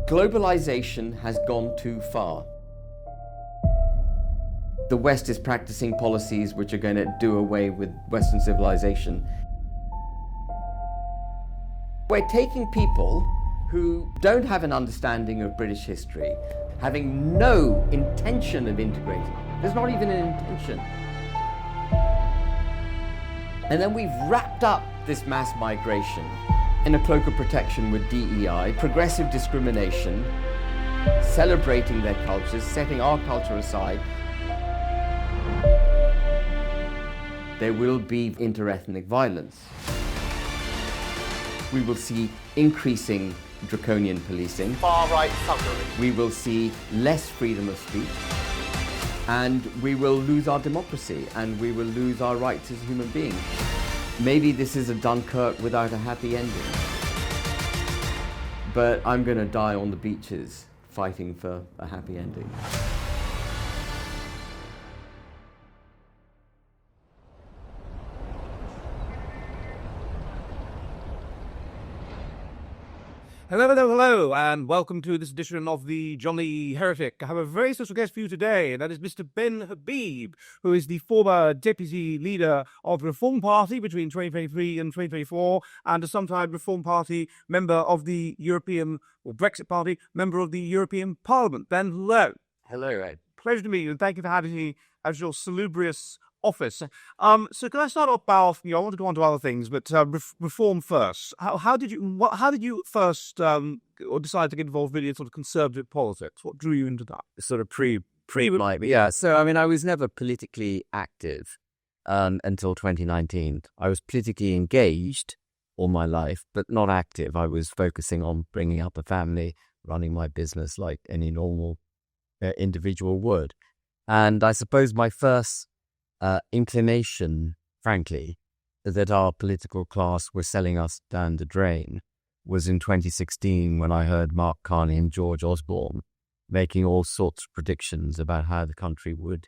Globalization has gone too far. The West is practicing policies which are going to do away with Western civilization. We're taking people who don't have an understanding of British history, having no intention of integrating. There's not even an intention. And then we've wrapped up this mass migration in a cloak of protection with DEI, progressive discrimination, celebrating their cultures, setting our culture aside. There will be interethnic violence. We will see increasing draconian policing. Far-right thuggery. We will see less freedom of speech. And we will lose our democracy, and we will lose our rights as human beings. Maybe this is a Dunkirk without a happy ending. But I'm going to die on the beaches fighting for a happy ending. Hello, and welcome to this edition of the Johnny Heretic. I have a very special guest for you today, and that is Mr. Ben Habib, who is the former deputy leader of the Reform Party between 2023 and 2024, and a sometime Reform Party member of the European, or Brexit Party, member of the European Parliament. Ben, hello. Hello, Ed. Pleasure to meet you, and thank you for having me as your salubrious office. So can I start off by asking you, I want to go on to other things, but reform first. How did you first or decide to get involved really in sort of conservative politics? What drew you into that? Sort of pre-like, yeah. So, I mean, I was never politically active until 2019. I was politically engaged all my life, but not active. I was focusing on bringing up a family, running my business like any normal individual would. And I suppose my first inclination, frankly, that our political class were selling us down the drain was in 2016 when I heard Mark Carney and George Osborne making all sorts of predictions about how the country would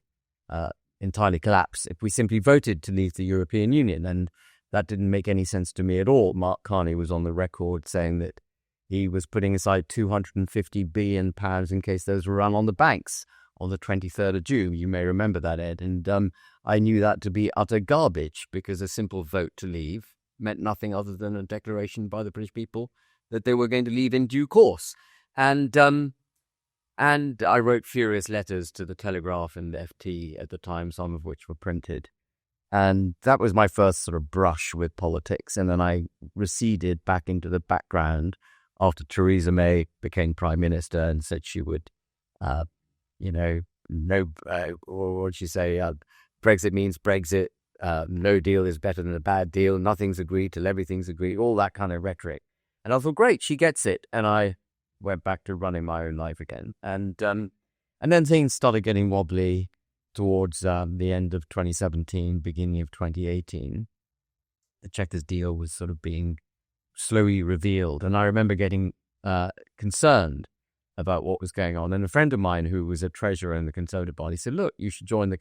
entirely collapse if we simply voted to leave the European Union. And that didn't make any sense to me at all. Mark Carney was on the record saying that he was putting aside £250 billion in case those were run on the banks on the 23rd of June. You may remember that, Ed. And I knew that to be utter garbage because a simple vote to leave meant nothing other than a declaration by the British people that they were going to leave in due course. And I wrote furious letters to the Telegraph and the FT at the time, some of which were printed. And that was my first sort of brush with politics. And then I receded back into the background after Theresa May became Prime Minister and said she would what would you say? Brexit means Brexit. No deal is better than a bad deal. Nothing's agreed till everything's agreed. All that kind of rhetoric. And I thought, great, she gets it. And I went back to running my own life again. And then things started getting wobbly towards the end of 2017, beginning of 2018. The Chequers deal was sort of being slowly revealed. And I remember getting concerned about what was going on. And a friend of mine who was a treasurer in the Conservative Party said, look, you should join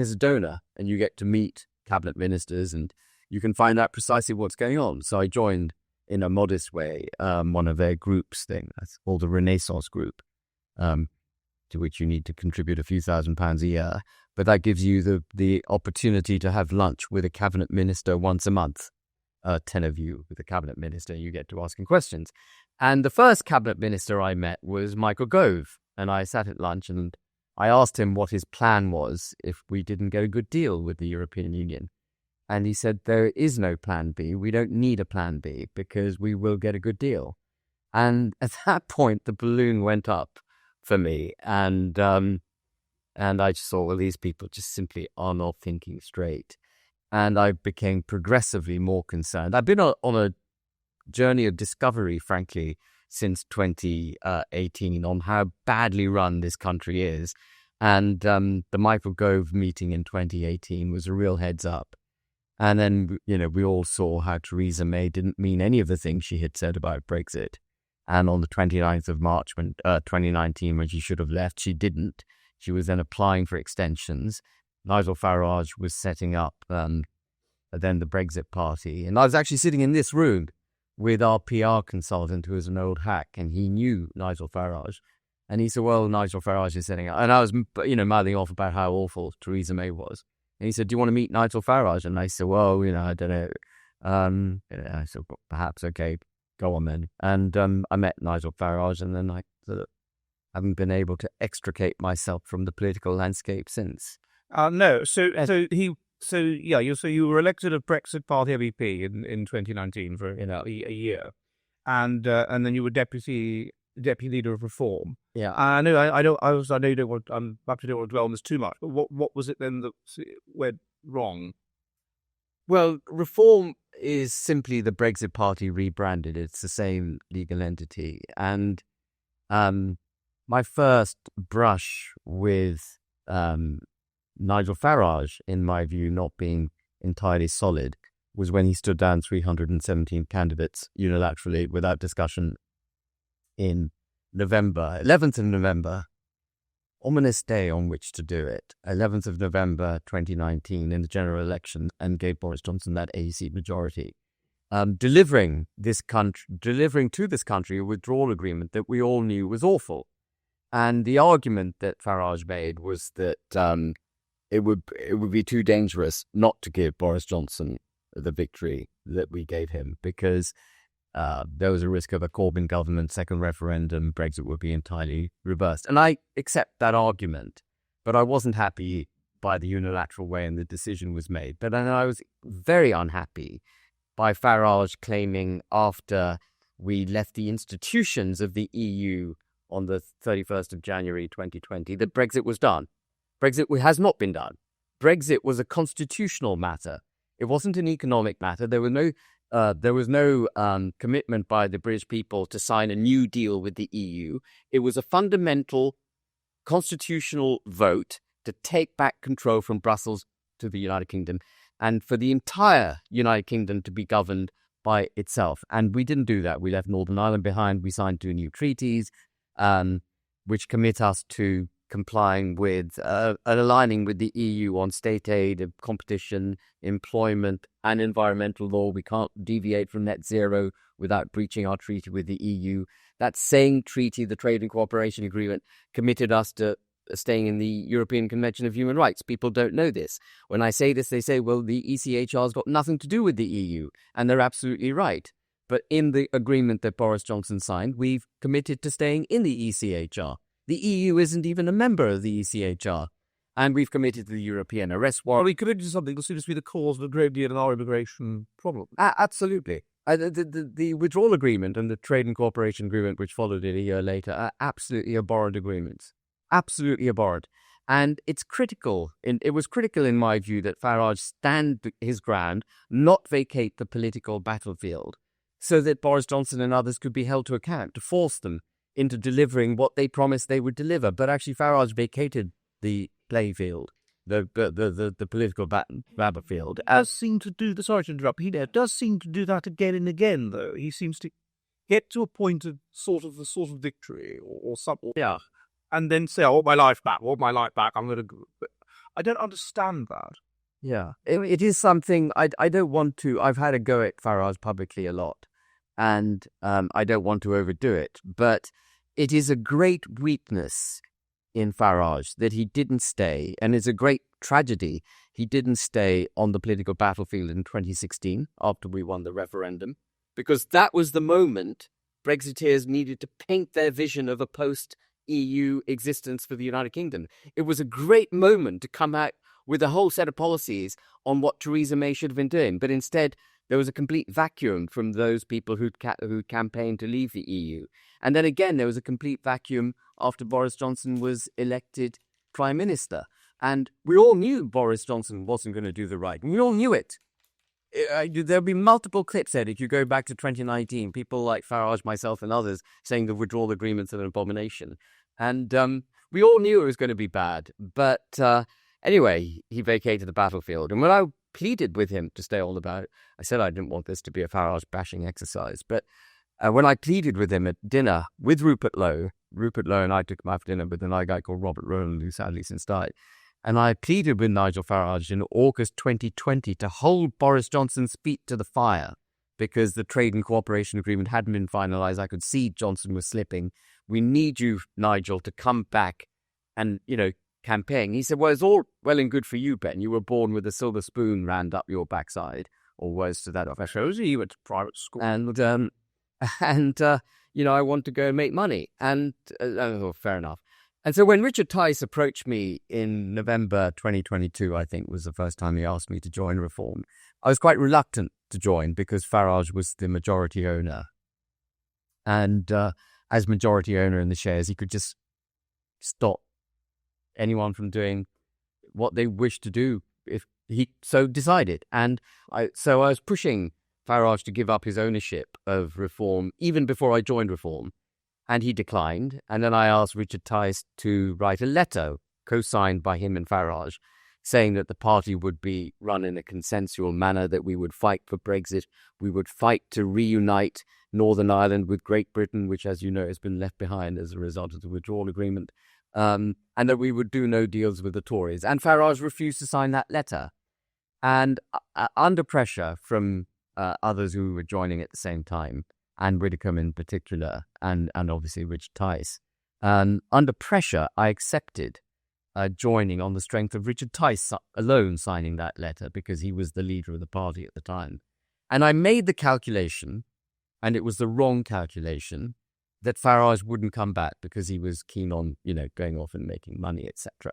as a donor and you get to meet cabinet ministers and you can find out precisely what's going on. So I joined in a modest way one of their groups thing. That's called the Renaissance Group, to which you need to contribute a few £1,000s a year. But that gives you the opportunity to have lunch with a cabinet minister once a month. 10 of you with a cabinet minister, you get to ask him questions. And the first cabinet minister I met was Michael Gove. And I sat at lunch and I asked him what his plan was if we didn't get a good deal with the European Union. And he said, there is no plan B. We don't need a plan B because we will get a good deal. And at that point, the balloon went up for me. And I just thought, well, these people just simply are not thinking straight. And I became progressively more concerned. I've been on a journey of discovery, frankly, since 2018 on how badly run this country is. And the Michael Gove meeting in 2018 was a real heads up. And then, we all saw how Theresa May didn't mean any of the things she had said about Brexit. And on the 29th of March, 2019, when she should have left, she didn't. She was then applying for extensions. Nigel Farage was setting up then the Brexit Party. And I was actually sitting in this room with our PR consultant, who was an old hack, and he knew Nigel Farage. And he said, well, Nigel Farage is setting up. And I was, mouthing off about how awful Theresa May was. And he said, do you want to meet Nigel Farage? And I said, well, I don't know. I said, well, perhaps, okay, go on then. And I met Nigel Farage, and then I sort of haven't been able to extricate myself from the political landscape since. No, so you were elected a Brexit Party MEP in 2019 for a year, and then you were deputy leader of Reform. Yeah, I know you don't want. I'm happy to don't want to dwell on this too much. But what was it then that went wrong? Well, Reform is simply the Brexit Party rebranded. It's the same legal entity, and my first brush with Nigel Farage, in my view, not being entirely solid, was when he stood down 317 candidates unilaterally without discussion in November, 11th of November, ominous day on which to do it, 11th of November 2019 in the general election, and gave Boris Johnson that AC majority, delivering to this country a withdrawal agreement that we all knew was awful. And the argument that Farage made was that it would be too dangerous not to give Boris Johnson the victory that we gave him, because there was a risk of a Corbyn government, second referendum, Brexit would be entirely reversed. And I accept that argument, but I wasn't happy by the unilateral way and the decision was made. But then I was very unhappy by Farage claiming, after we left the institutions of the EU on the 31st of January 2020, that Brexit was done. Brexit has not been done. Brexit was a constitutional matter. It wasn't an economic matter. There was no commitment by the British people to sign a new deal with the EU. It was a fundamental constitutional vote to take back control from Brussels to the United Kingdom, and for the entire United Kingdom to be governed by itself. And we didn't do that. We left Northern Ireland behind. We signed 2 new treaties, which commit us to complying with and aligning with the EU on state aid, competition, employment, and environmental law. We can't deviate from net zero without breaching our treaty with the EU. That same treaty, the Trade and Cooperation Agreement, committed us to staying in the European Convention of Human Rights. People don't know this. When I say this, they say, well, the ECHR's got nothing to do with the EU. And they're absolutely right. But in the agreement that Boris Johnson signed, we've committed to staying in the ECHR. The EU isn't even a member of the ECHR. And we've committed to the European arrest warrant. Well, we committed to something that seems to be the cause of a great deal of our immigration problem. Absolutely. The withdrawal agreement and the Trade and Cooperation Agreement, which followed it a year later, are absolutely abhorrent agreements. Absolutely abhorrent. And it's critical. It was critical, in my view, that Farage stand his ground, not vacate the political battlefield, so that Boris Johnson and others could be held to account, to force them into delivering what they promised they would deliver. But actually, Farage vacated the playfield, the political battlefield. Does seem to do. Sorry to interrupt. He does seem to do that again and again, though. He seems to get to a point of sort of victory or something. Yeah. And then say, I want my life back. I'm going to. I don't understand that. Yeah, it is something I don't want to. I've had a go at Farage publicly a lot, and I don't want to overdo it. But it is a great weakness in Farage that he didn't stay, and it's a great tragedy he didn't stay on the political battlefield in 2016 after we won the referendum, because that was the moment Brexiteers needed to paint their vision of a post-EU existence for the United Kingdom. It was a great moment to come out with a whole set of policies on what Theresa May should have been doing. But instead, there was a complete vacuum from those people who'd campaigned to leave the EU. And then again, there was a complete vacuum after Boris Johnson was elected Prime Minister. And we all knew Boris Johnson wasn't going to do the right. We all knew it. There'll be multiple clips there if you go back to 2019. People like Farage, myself, and others saying the withdrawal agreements are an abomination. And we all knew it was going to be bad. But anyway, he vacated the battlefield. And when I pleaded with him to stay on the ballot, I said I didn't want this to be a Farage bashing exercise. But when I pleaded with him at dinner with Rupert Lowe and I took him out for dinner with another guy called Robert Rowland, who sadly since died. And I pleaded with Nigel Farage in August 2020 to hold Boris Johnson's feet to the fire, because the trade and cooperation agreement hadn't been finalized. I could see Johnson was slipping. We need you, Nigel, to come back and, campaign. He said, well, it's all well and good for you, Ben. You were born with a silver spoon rammed up your backside, or words to that effect. You went to private school. And I want to go and make money. And fair enough. And so when Richard Tice approached me in November 2022, I think was the first time he asked me to join Reform, I was quite reluctant to join because Farage was the majority owner. And as majority owner in the shares, he could just stop anyone from doing what they wished to do if he so decided. And I was pushing Farage to give up his ownership of Reform even before I joined Reform. And he declined. And then I asked Richard Tice to write a letter co-signed by him and Farage, saying that the party would be run in a consensual manner, that we would fight for Brexit, we would fight to reunite Northern Ireland with Great Britain, which, as you know, has been left behind as a result of the withdrawal agreement, and that we would do no deals with the Tories. And Farage refused to sign that letter. And under pressure from others who were joining at the same time, and Widdicombe in particular, and obviously Richard Tice, under pressure, I accepted joining on the strength of Richard Tice alone signing that letter because he was the leader of the party at the time. And I made the calculation, and it was the wrong calculation, that Farage wouldn't come back because he was keen on, going off and making money, etc.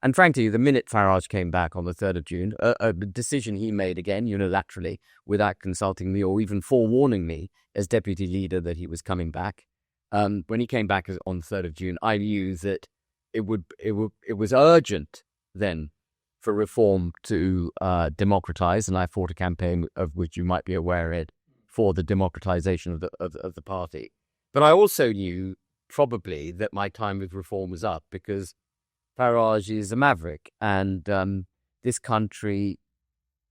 And frankly, the minute Farage came back on the 3rd of June, a decision he made again unilaterally without consulting me or even forewarning me as deputy leader that he was coming back. When he came back on the 3rd of June, I knew that it was urgent then for Reform to democratize, and I fought a campaign of which you might be aware, Ed, for the democratization of the party. But I also knew probably that my time with Reform was up because Farage is a maverick, and this country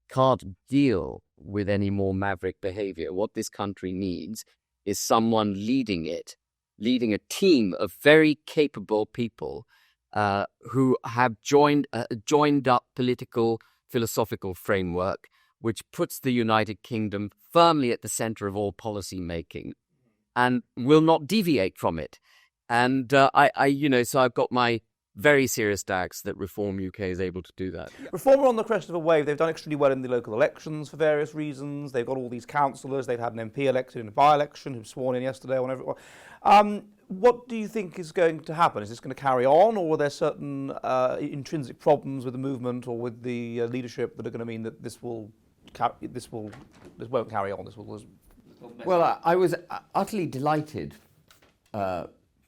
can't deal with any more maverick behavior. What this country needs is someone leading a team of very capable people who have joined up political, philosophical framework, which puts the United Kingdom firmly at the center of all policy making and will not deviate from it. And so I've got my very serious doubts that Reform UK is able to do that. Reform are on the crest of a wave. They've done extremely well in the local elections for various reasons. They've got all these councillors. They've had an MP elected in a by-election who was sworn in yesterday. What do you think is going to happen? Is this going to carry on, or are there certain intrinsic problems with the movement or with the leadership that are going to mean that this won't carry on? Well, I was utterly delighted.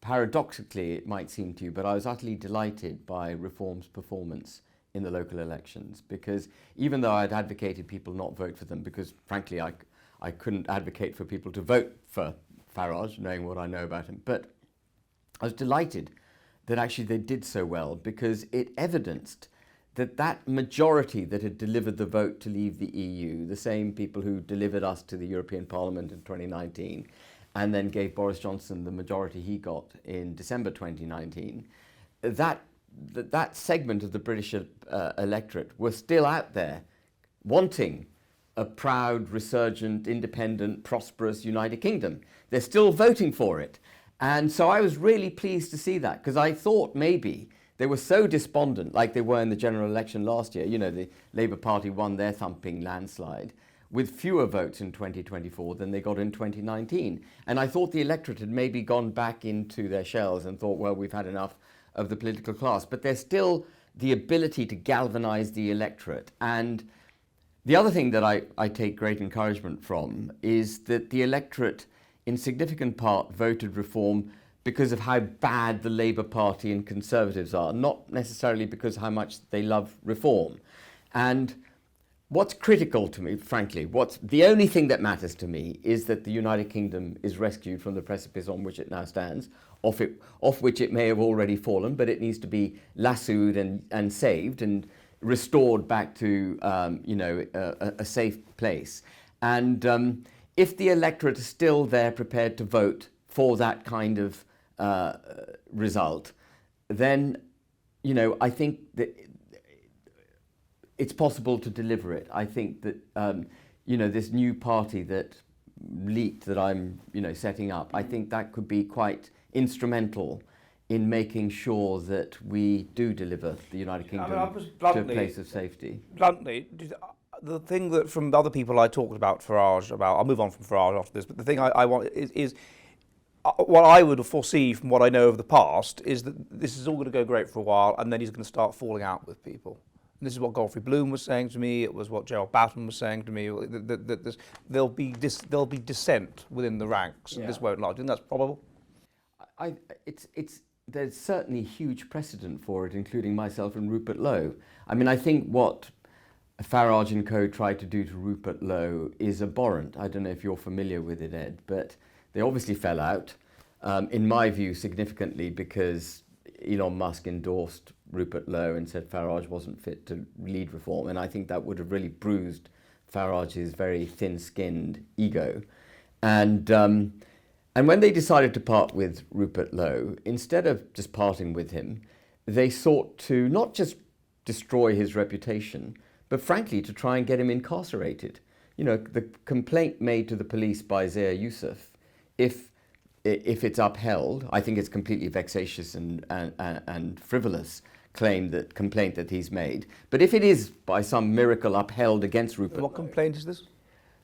Paradoxically, it might seem to you, but I was utterly delighted by Reform's performance in the local elections, because even though I'd advocated people not vote for them, because frankly I couldn't advocate for people to vote for Farage, knowing what I know about him, but I was delighted that actually they did so well, because it evidenced that majority that had delivered the vote to leave the EU, the same people who delivered us to the European Parliament in 2019, and then gave Boris Johnson the majority he got in December 2019, that segment of the British electorate were still out there wanting a proud, resurgent, independent, prosperous United Kingdom. They're still voting for it. And so I was really pleased to see that, because I thought maybe they were so despondent, like they were in the general election last year. The Labour Party won their thumping landslide with fewer votes in 2024 than they got in 2019. And I thought the electorate had maybe gone back into their shells and thought, well, we've had enough of the political class. But there's still the ability to galvanise the electorate. And the other thing that I take great encouragement from is that the electorate, in significant part, voted Reform because of how bad the Labour Party and Conservatives are, not necessarily because of how much they love Reform. And what's critical to me, frankly, the only thing that matters to me is that the United Kingdom is rescued from the precipice on which it now stands, off which it may have already fallen, but it needs to be lassoed and saved and restored back to a safe place. And if the electorate is still there prepared to vote for that kind of result, then I think that it's possible to deliver it. I think that this new party that elite that I'm, setting up, I think that could be quite instrumental in making sure that we do deliver the United Kingdom to a place of safety. Bluntly, the thing that from other people I talked about Farage, I'll move on from Farage after this, but the thing I want is what I would foresee from what I know of the past is that this is all going to go great for a while, and then he's going to start falling out with people. And this is what Godfrey Bloom was saying to me. It was what Gerald Batten was saying to me. There'll be dissent within the ranks. Yeah. This won't last. Do you think that's probable? There's certainly huge precedent for it, including myself and Rupert Lowe. I mean, I think what Farage and co tried to do to Rupert Lowe is abhorrent. I don't know if you're familiar with it, Ed, but they obviously fell out, in my view, significantly because Elon Musk endorsed Rupert Lowe and said Farage wasn't fit to lead reform. And I think that would have really bruised Farage's very thin-skinned ego. And when they decided to part with Rupert Lowe, instead of just parting with him, they sought to not just destroy his reputation, but frankly, to try and get him incarcerated. The complaint made to the police by Zia Yusuf, if it's upheld, I think it's completely vexatious and frivolous complaint that he's made. But if it is by some miracle upheld against Rupert What complaint is this?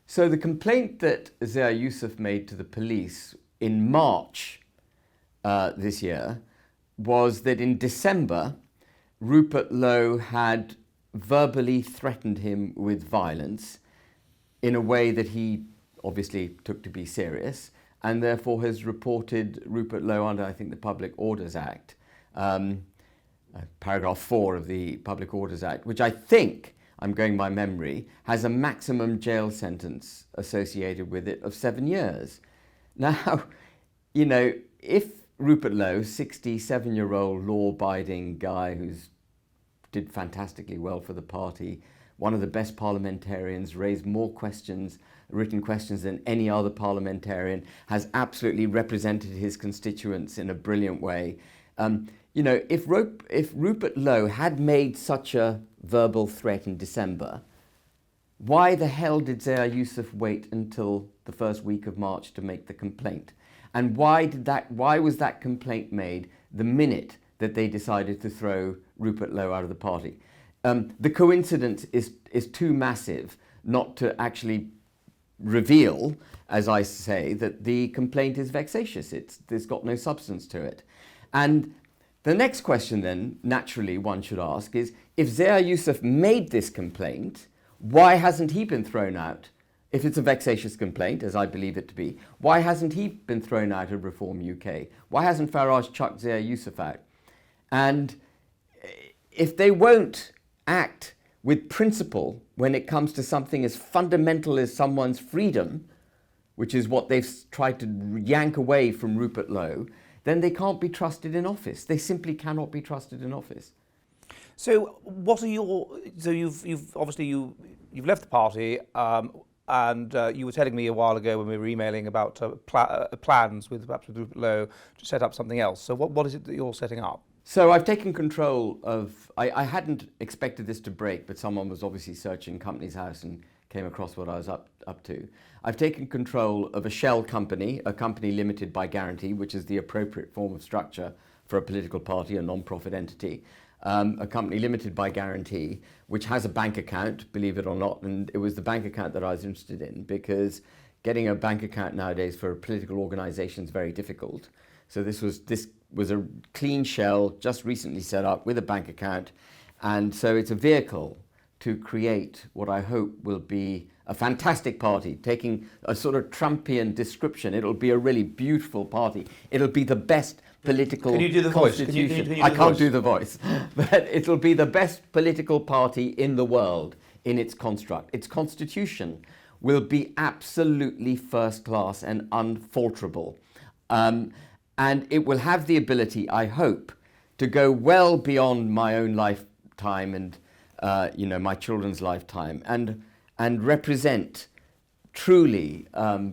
So the complaint that Zia Yusuf made to the police in March this year was that in December, Rupert Lowe had verbally threatened him with violence in a way that he obviously took to be serious, and therefore has reported Rupert Lowe under, I think, the Public Orders Act, paragraph 4 of the Public Orders Act, which I think, I'm going by memory, has a maximum jail sentence associated with it of 7 years. Now, if Rupert Lowe, 67-year-old law-abiding guy who's did fantastically well for the party, one of the best parliamentarians, raised more written questions than any other parliamentarian, has absolutely represented his constituents in a brilliant way. If Rupert Lowe had made such a verbal threat in December, why the hell did Zia Yusuf wait until the first week of March to make the complaint? And why was that complaint made the minute that they decided to throw Rupert Lowe out of the party? The coincidence is too massive not to actually reveal, as I say, that the complaint is vexatious. There's got no substance to it. And the next question then, naturally, one should ask is, if Zia Yusuf made this complaint, why hasn't he been thrown out? If it's a vexatious complaint, as I believe it to be, why hasn't he been thrown out of Reform UK? Why hasn't Farage chucked Zia Yusuf out? And if they won't act with principle when it comes to something as fundamental as someone's freedom, which is what they've tried to yank away from Rupert Lowe, then they can't be trusted in office. They simply cannot be trusted in office. So what are you've obviously you've left the party, and you were telling me a while ago when we were emailing about plans with Rupert Lowe to set up something else. So what is it that you're setting up? So I've taken control of, I hadn't expected this to break, but someone was obviously searching Companies House and came across what I was up to. I've taken control of a shell company, a company limited by guarantee, which is the appropriate form of structure for a political party, a non-profit entity. A company limited by guarantee, which has a bank account, believe it or not, and it was the bank account that I was interested in, because getting a bank account nowadays for a political organisation is very difficult. So this was a clean shell, just recently set up with a bank account, and so it's a vehicle to create what I hope will be a fantastic party, taking a sort of Trumpian description. It'll be a really beautiful party. It'll be the best political Can you do the voice? constitution. I can't do the voice, but it'll be the best political party in the world in its construct. Its constitution will be absolutely first class and unfalterable. And it will have the ability, I hope, to go well beyond my own lifetime and my children's lifetime, and represent truly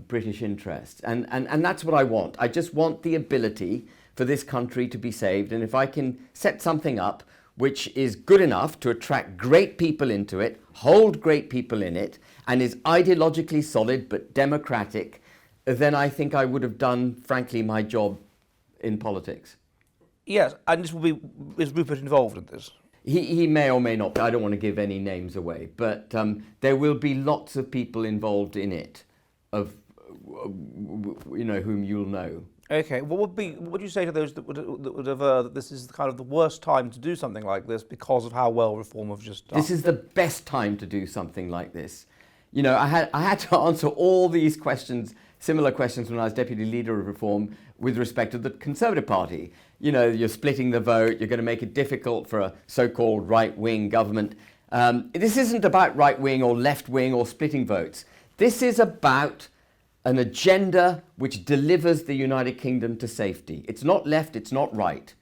British interests. And that's what I want. I just want the ability for this country to be saved. And if I can set something up which is good enough to attract great people into it, hold great people in it, and is ideologically solid but democratic, then I think I would have done, frankly, my job in politics. Yes, and is Rupert involved in this? He may or may not, but I don't want to give any names away. But there will be lots of people involved in it, whom you'll know. Okay, what would you say to those that would aver that this is kind of the worst time to do something like this because of how well Reform have just done? This is the best time to do something like this. You know, I had to answer all these questions, similar questions, when I was Deputy Leader of Reform with respect to the Conservative Party. You know, you're splitting the vote, you're going to make it difficult for a so-called right-wing government. This isn't about right-wing or left-wing or splitting votes. This is about an agenda which delivers the United Kingdom to safety. It's not left, it's not right.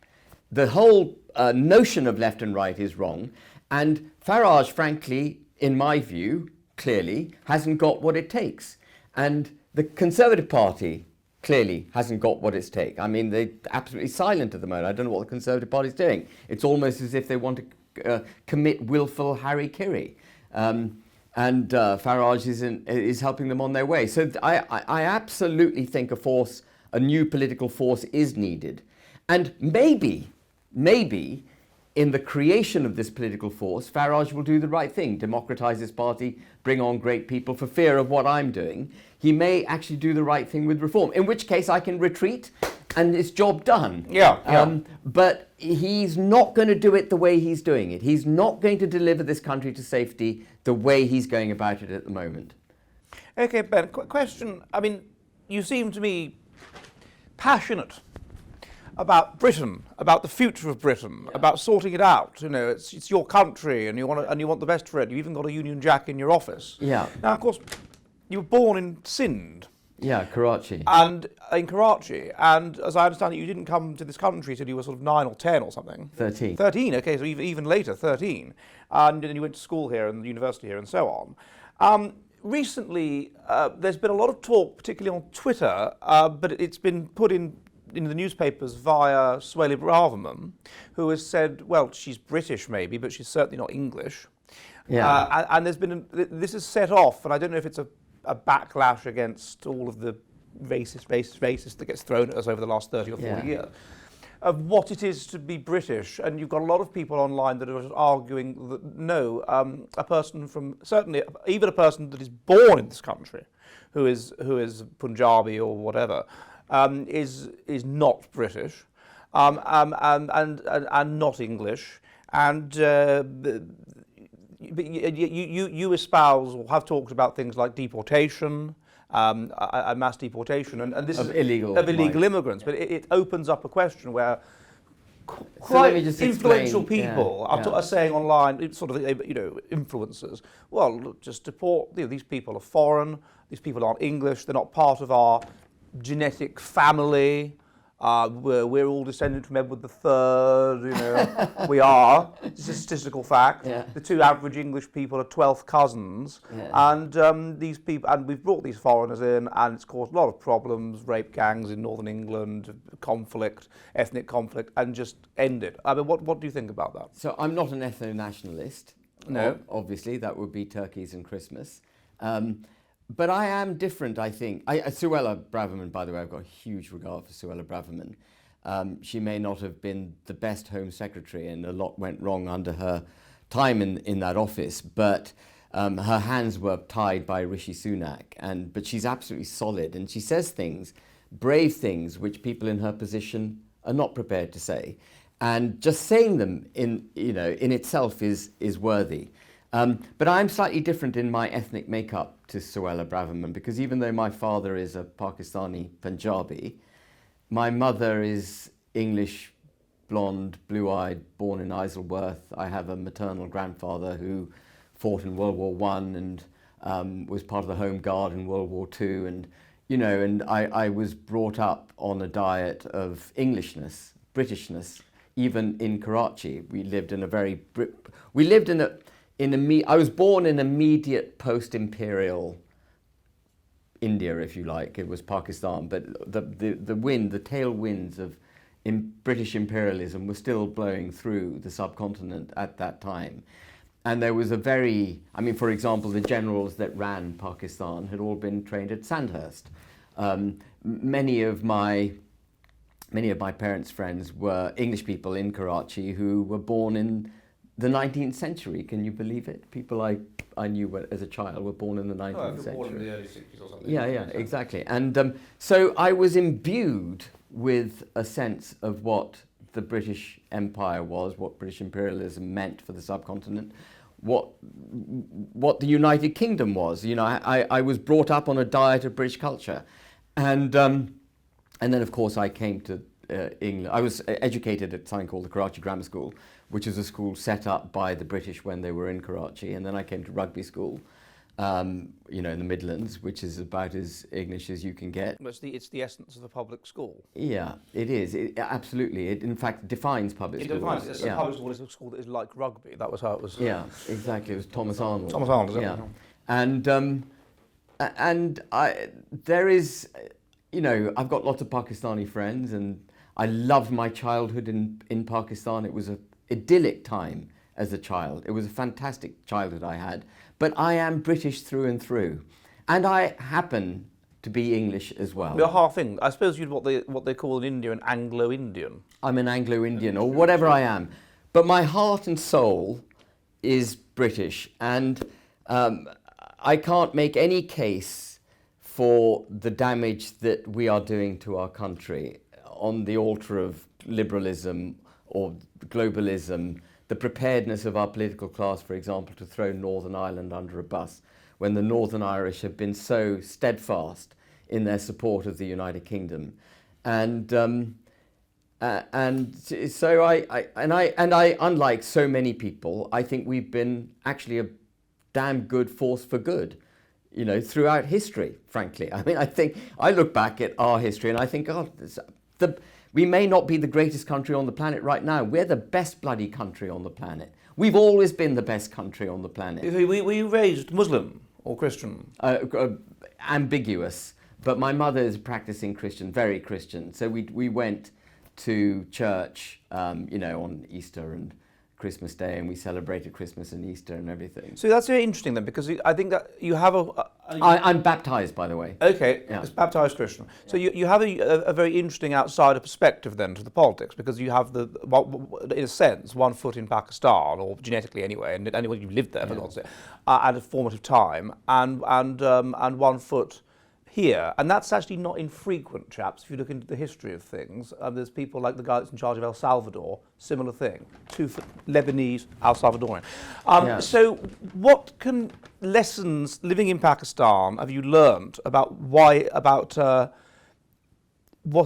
The whole notion of left and right is wrong. And Farage, frankly, in my view, clearly, hasn't got what it takes. And the Conservative Party clearly hasn't got what it takes. I mean, they're absolutely silent at the moment. I don't know what the Conservative Party's doing. It's almost as if they want to commit willful harry-kiri. And Farage is helping them on their way. So I absolutely think a new political force is needed. And maybe in the creation of this political force, Farage will do the right thing, democratise his party, bring on great people for fear of what I'm doing. He may actually do the right thing with Reform, in which case I can retreat and it's job done. But he's not going to do it the way he's doing it. He's not going to deliver this country to safety the way he's going about it at the moment. Okay, Ben, question. I mean, you seem to me passionate about Britain, about the future of Britain, about sorting it out. You know, it's your country, and you want the best for it. You even got a Union Jack in your office. Yeah. Now, of course, you were born in Sindh. Yeah, Karachi. And in Karachi, and as I understand it, you didn't come to this country till you were sort of 9 or 10 or something. 13. 13, okay, so even later, 13. And then you went to school here and the university here and so on. Recently, there's been a lot of talk, particularly on Twitter, but it's been put in the newspapers via Suella Braverman, who has said, well, she's British maybe, but she's certainly not English. Yeah. And there's been, this is set off, and I don't know if it's a backlash against all of the racist that gets thrown at us over the last 30 or 40 years, of what it is to be British. And you've got a lot of people online that are arguing that no, a person from, certainly even a person that is born in this country, who is Punjabi or whatever, is not British, and not English, and you espouse or have talked about things like deportation, mass deportation, and this of is illegal immigrants. But it opens up a question where quite influential people are saying online, it's sort of influencers. Well, look, just deport. These people are foreign. These people aren't English. They're not part of our genetic family. We're all descended from Edward III, we are. It's a statistical fact. Yeah. The two average English people are 12th cousins. Yeah. And these people, and we've brought these foreigners in, and it's caused a lot of problems, rape gangs in northern England, conflict, ethnic conflict, and just end it. I mean, what do you think about that? So I'm not an ethno-nationalist. No. Obviously, that would be turkeys and Christmas. But I am different, I think. Suella Braverman, by the way, I've got a huge regard for Suella Braverman. She may not have been the best Home Secretary, and a lot went wrong under her time in that office, but her hands were tied by Rishi Sunak. But she's absolutely solid, and she says things, brave things, which people in her position are not prepared to say. And just saying them in itself is worthy. But I'm slightly different in my ethnic makeup to Suella Braverman, because even though my father is a Pakistani Punjabi, my mother is English, blonde, blue-eyed, born in Isleworth. I have a maternal grandfather who fought in World War I and was part of the Home Guard in World War II. And I was brought up on a diet of Englishness, Britishness, even in Karachi. I was born in immediate post-imperial India, if you like. It was Pakistan, but the tailwinds of British imperialism was still blowing through the subcontinent at that time. And there was for example, the generals that ran Pakistan had all been trained at Sandhurst. Many of my parents' friends were English people in Karachi who were born in the 19th century. Can you believe it? People I knew as a child were born in the 19th century. Born in the early 60s or something. Yeah, exactly. And so I was imbued with a sense of what the British Empire was, what British imperialism meant for the subcontinent, what the United Kingdom was. You know, I was brought up on a diet of British culture. And then, of course, I came to England. I was educated at something called the Karachi Grammar School, which is a school set up by the British when they were in Karachi. And then I came to rugby school, in the Midlands, which is about as English as you can get. It's the essence of a public school. Yeah, it is. Absolutely. It, in fact, defines public schools. It defines it. A public school is a school that is like rugby. That was how it was. Yeah, exactly. It was Thomas Arnold. Thomas Arnold, isn't yeah. it? And I've got lots of Pakistani friends, and I loved my childhood in Pakistan. It was an idyllic time as a child. It was a fantastic childhood I had. But I am British through and through. And I happen to be English as well. You're half English. I suppose you'd what they call in India an Anglo-Indian. I'm an Anglo-Indian, or whatever I am. But my heart and soul is British. And I can't make any case for the damage that we are doing to our country on the altar of liberalism or globalism, the preparedness of our political class, for example, to throw Northern Ireland under a bus, when the Northern Irish have been so steadfast in their support of the United Kingdom. And so I, unlike so many people, I think we've been actually a damn good force for good, throughout history, frankly. I mean, I look back at our history and I think, we may not be the greatest country on the planet right now. We're the best bloody country on the planet. We've always been the best country on the planet. Were you raised Muslim or Christian? Ambiguous. But my mother is a practicing Christian, very Christian. So we went to church, on Easter and Christmas Day, and we celebrated Christmas and Easter and everything. So that's very interesting then, because I think that you have I'm baptised, by the way. Okay, yeah. It's baptised Christian. So you have a very interesting outsider perspective then to the politics, because you have in a sense, one foot in Pakistan, or genetically anyway, and anyway you've lived there for God's sake, at a formative time, and 1 foot here. And that's actually not infrequent, chaps. If you look into the history of things, there's people like the guy that's in charge of El Salvador, similar thing, 2 foot Lebanese, El Salvadorian. So what lessons living in Pakistan have you learned about what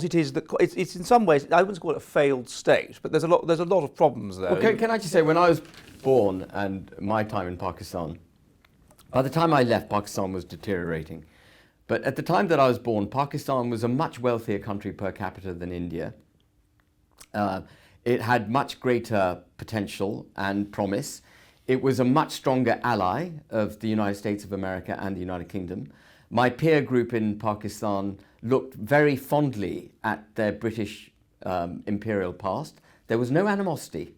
it is that it's in some ways, I wouldn't call it a failed state, but there's a lot of problems there. Well, can I just say, when I was born and my time in Pakistan, by the time I left, Pakistan was deteriorating. But at the time that I was born, Pakistan was a much wealthier country per capita than India. It had much greater potential and promise. It was a much stronger ally of the United States of America and the United Kingdom. My peer group in Pakistan looked very fondly at their British imperial past. There was no animosity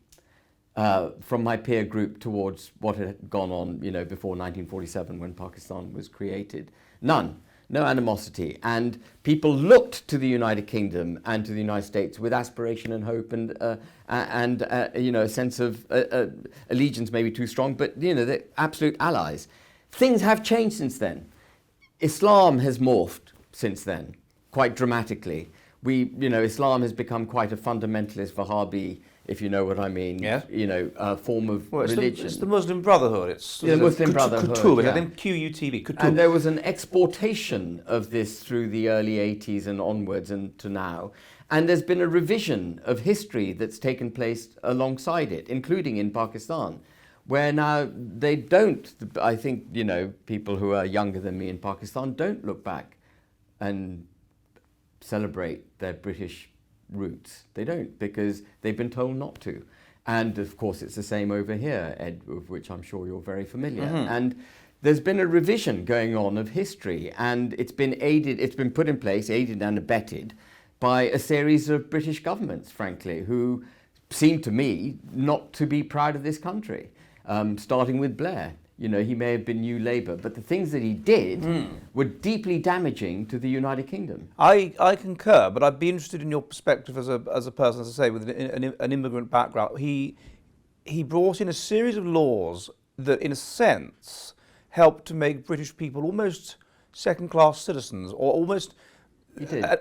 from my peer group towards what had gone on, before 1947 when Pakistan was created. None. No animosity. And people looked to the United Kingdom and to the United States with aspiration and hope and a sense of allegiance, maybe too strong, but, they're absolute allies. Things have changed since then. Islam has morphed since then, quite dramatically. Islam has become quite a fundamentalist Wahhabi, if you know what I mean. Yes. Form of religion. It's the Muslim Brotherhood. It's the Muslim Brotherhood. Kutub, yeah. I think QUTB. Kutub. And there was an exportation of this through the early 80s and onwards and to now. And there's been a revision of history that's taken place alongside it, including in Pakistan, where now they don't, I think, people who are younger than me in Pakistan don't look back and celebrate their British roots. They don't, because they've been told not to. And of course it's the same over here, Ed, of which I'm sure you're very familiar. Mm-hmm. And there's been a revision going on of history, and it's been put in place, aided and abetted by a series of British governments, frankly, who seem to me not to be proud of this country, starting with Blair. You know, he may have been New Labour, but the things that he did were deeply damaging to the United Kingdom. I concur, but I'd be interested in your perspective as a person, as I say, with an immigrant background. He brought in a series of laws that, in a sense, helped to make British people almost second-class citizens, or almost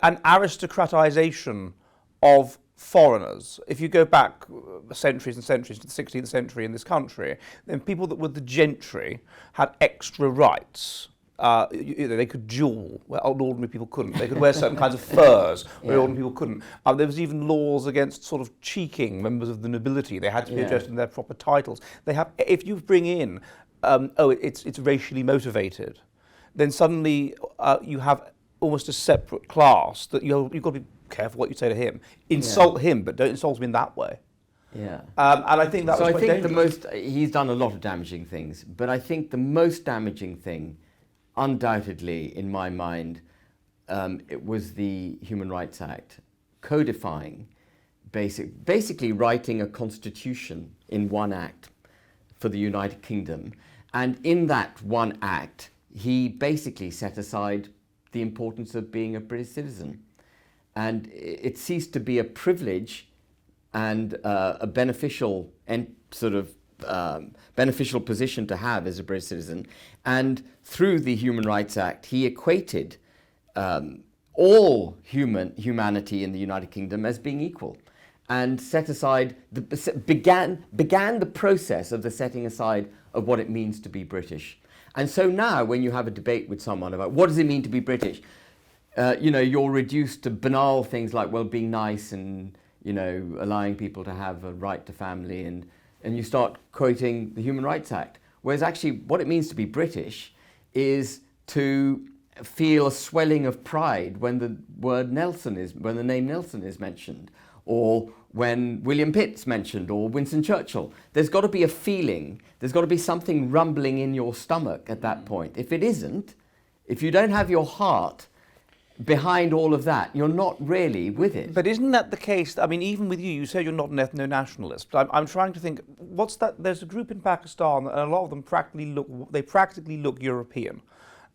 an aristocratisation of foreigners. If you go back centuries and centuries to the 16th century in this country, then people that were the gentry had extra rights. They could duel where ordinary people couldn't. They could wear certain kinds of furs where ordinary people couldn't. There was even laws against sort of cheeking members of the nobility. They had to be addressed in their proper titles. They have. If you bring in, it's racially motivated, then suddenly you have almost a separate class that you've got to be careful what you say to him. Insult him, but don't insult him in that way. Yeah. And I think that was quite dangerous. He's done a lot of damaging things, but I think the most damaging thing, undoubtedly, in my mind, it was the Human Rights Act, codifying, basically writing a constitution in one act for the United Kingdom. And in that one act, he basically set aside the importance of being a British citizen. And it ceased to be a privilege and a beneficial beneficial position to have as a British citizen. And through the Human Rights Act, he equated all humanity in the United Kingdom as being equal, and set aside began the process of the setting aside of what it means to be British. And so now, when you have a debate with someone about what does it mean to be British, you're reduced to banal things like, well, being nice and, allowing people to have a right to family, and you start quoting the Human Rights Act. Whereas actually what it means to be British is to feel a swelling of pride when the name Nelson is mentioned, or when William Pitt's mentioned, or Winston Churchill. There's got to be a feeling, there's got to be something rumbling in your stomach at that point. If it isn't, if you don't have your heart behind all of that, you're not really with it. But isn't that the case? I mean, even with you say you're not an ethno-nationalist. But I'm trying to think, what's that? There's a group in Pakistan, and a lot of them practically look European.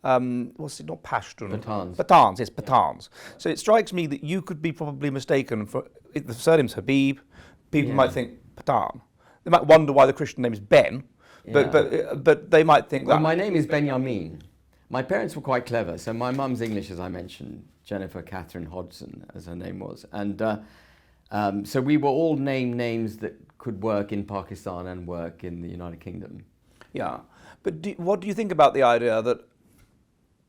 What's it? Not Pashtun. Pathans. Pathans, yes, Pathans. So it strikes me that you could be probably mistaken for, if the surname's Habib, people might think Pathan. They might wonder why the Christian name is Ben, but they might think that. Well, my name is Benjamin. My parents were quite clever. So my mum's English, as I mentioned, Jennifer Catherine Hodgson, as her name was. And so we were all named names that could work in Pakistan and work in the United Kingdom. Yeah. But what do you think about the idea that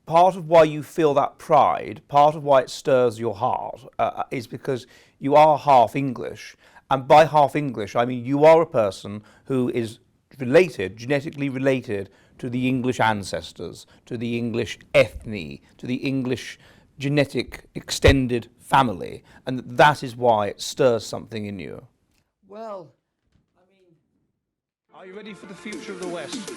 part of why you feel that pride, part of why it stirs your heart, is because you are half English? And by half English, I mean you are a person who is genetically related to the English ancestors, to the English ethne, to the English genetic extended family, and that is why it stirs something in you. Well, I mean... Are you ready for the future of the West?